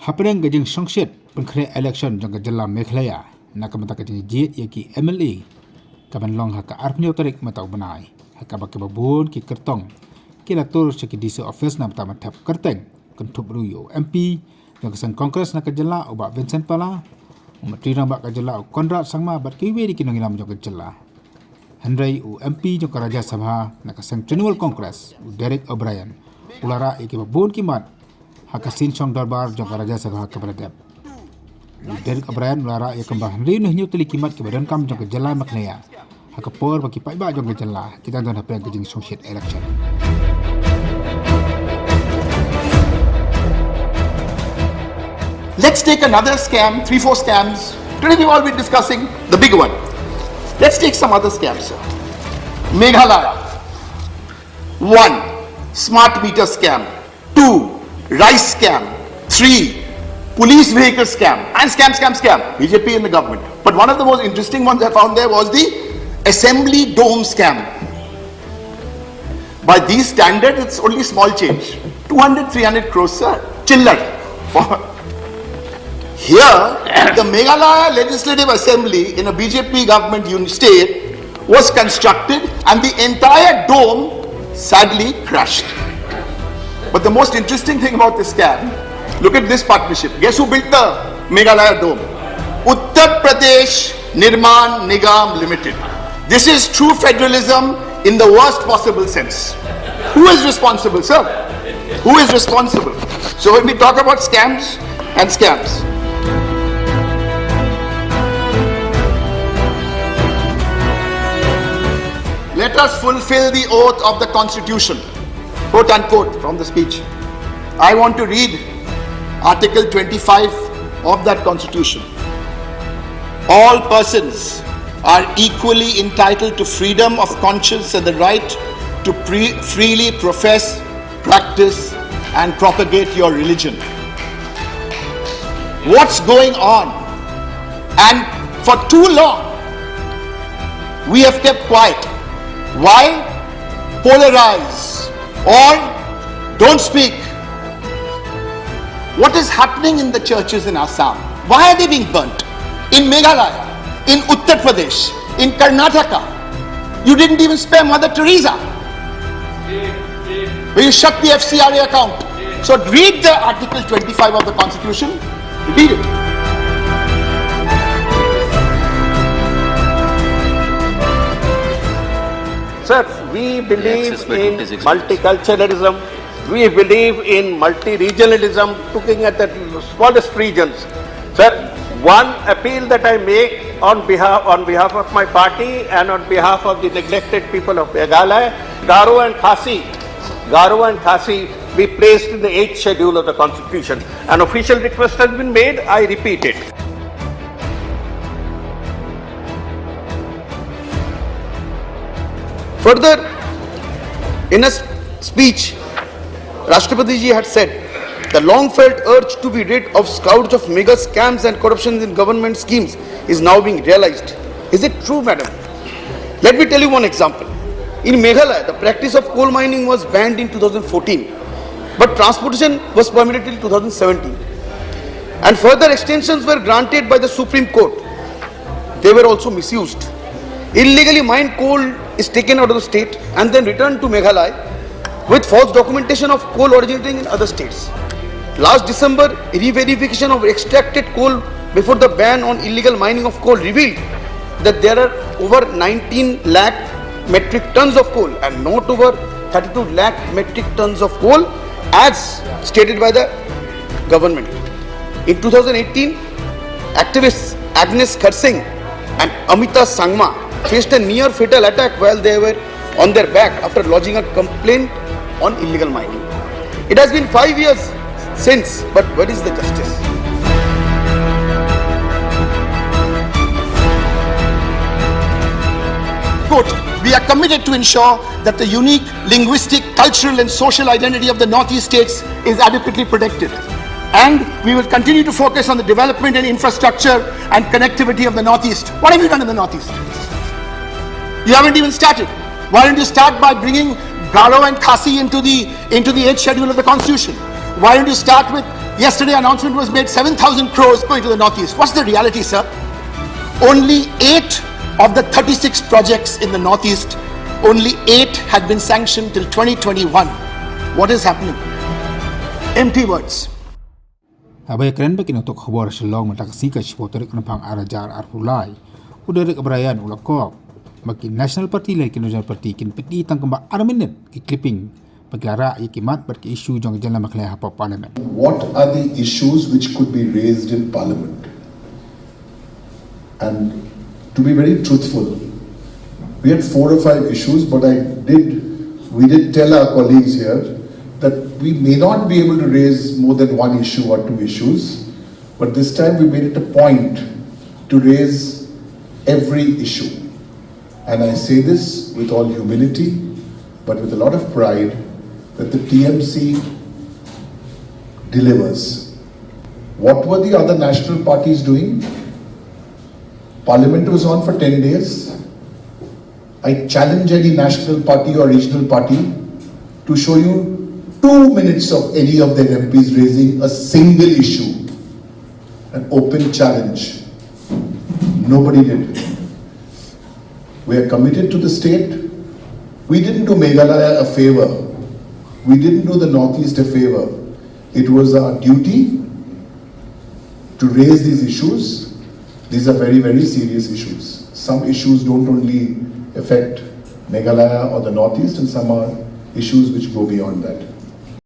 Happening ïashongshit penkre elekshon jang jylla Meghalaya nakamata kajing jit yaki MLA kaban long haka arpnyo tarik matau benai haka bakababun ki kertong kila tur seki DC office na pertama tap kerteng kentup ruyo MP jang kesan kongres na jylla ubak Vincent Pala umatri rambak jylla Konrad sangma bat kiwe di kinonginam jang jylla Henry MP jang Raja Sabha na kesan General Congress Derek O'Brien ulara iki babun kimat hakasin song darbar jang Raja Sabha keberadab Derek O'Brien melara ia kembah Henry nuhnya teli kimat ke badan kam jang jylla Meghalaya hakapor bagi paiba jang jylla kita dan hapeng ïashongshit election. Let's take another scam, 3-4 scams. Today we've all been discussing the big one. Let's take some other scams, sir. Meghalaya. 1. Smart meter scam. 2. Rice scam. 3. Police vehicle scam. And scam. BJP in the government. But one of the most interesting ones I found there was the assembly dome scam. By these standards, it's only small change. 200-300 crores, sir. Chiller. Here, the Meghalaya Legislative Assembly in a BJP government state was constructed and the entire dome sadly crashed. But the most interesting thing about this scam, look at this partnership. Guess who built the Meghalaya dome? Uttar Pradesh Nirman Nigam Limited. This is true federalism in the worst possible sense. Who is responsible, sir? Who is responsible? So when we talk about scams and scams, let us fulfill the oath of the Constitution, quote unquote, from the speech. I want to read Article 25 of that Constitution. All persons are equally entitled to freedom of conscience and the right to freely profess, practice, and propagate your religion. What's going on? And for too long, we have kept quiet. Why? Polarize or don't speak. What is happening in the churches in Assam? Why are they being burnt? In Meghalaya, in Uttar Pradesh, in Karnataka, you didn't even spare Mother Teresa. But you shut the FCRA account. So read the Article 25 of the Constitution. Read it. Sir, we believe in multiculturalism, we believe in multi-regionalism, looking at the smallest regions. Sir, one appeal that I make on behalf of my party and on behalf of the neglected people of Meghalaya, Garo and Khasi be placed in the 8th schedule of the Constitution. An official request has been made, I repeat it. Further, in a speech, Rashtrapati ji had said, the long-felt urge to be rid of scourge of mega scams and corruption in government schemes is now being realized. Is it true, madam? Let me tell you one example. In Meghalaya, the practice of coal mining was banned in 2014, but transportation was permitted till 2017. And further extensions were granted by the Supreme Court. They were also misused. Illegally mined coal is taken out of the state and then returned to Meghalaya with false documentation of coal originating in other states. Last December, re-verification of extracted coal before the ban on illegal mining of coal revealed that there are over 19 lakh metric tons of coal and not over 32 lakh metric tons of coal as stated by the government. In 2018, activists Agnes Kharsing and Amita Sangma faced a near fatal attack while they were on their back after lodging a complaint on illegal mining. It has been 5 years since, but where is the justice? Quote, we are committed to ensure that the unique linguistic, cultural and social identity of the Northeast states is adequately protected. And we will continue to focus on the development and infrastructure and connectivity of the Northeast. What have you done in the Northeast? You haven't even started. Why don't you start by bringing Garo and Khasi into the 8th schedule of the Constitution? Why don't you start with Yesterday, announcement was made 7,000 crores going to the northeast. What's the reality, sir? Only 8 of the 36 projects in the northeast, only 8 had been sanctioned till 2021. What is happening? Empty words. Abay keren bagi untuk khabar Shillong matak singkat spotorik nampang arajar arpulai. Udarik abrayan ulakok. Bagi National Party lai National Party kin peti tang kembak arminit ki clipping bagi lara ikimat bagi isu jong jylla Meghalaya hapa parliament. What are the issues which could be raised in parliament? And to be very truthful, we had 4 or 5 issues, but we did tell our colleagues here that we may not be able to raise more than 1 issue or 2 issues, but this time we made it a point to raise every issue. And I say this with all humility, but with a lot of pride, that the TMC delivers. What were the other national parties doing? Parliament was on for 10 days. I challenge any national party or regional party to show you 2 minutes of any of their MPs raising a single issue. An open challenge. Nobody did. We are committed to the state. We didn't do Meghalaya a favor. We didn't do the Northeast a favor. It was our duty to raise these issues. These are very, very serious issues. Some issues don't only affect Meghalaya or the Northeast, and some are issues which go beyond that.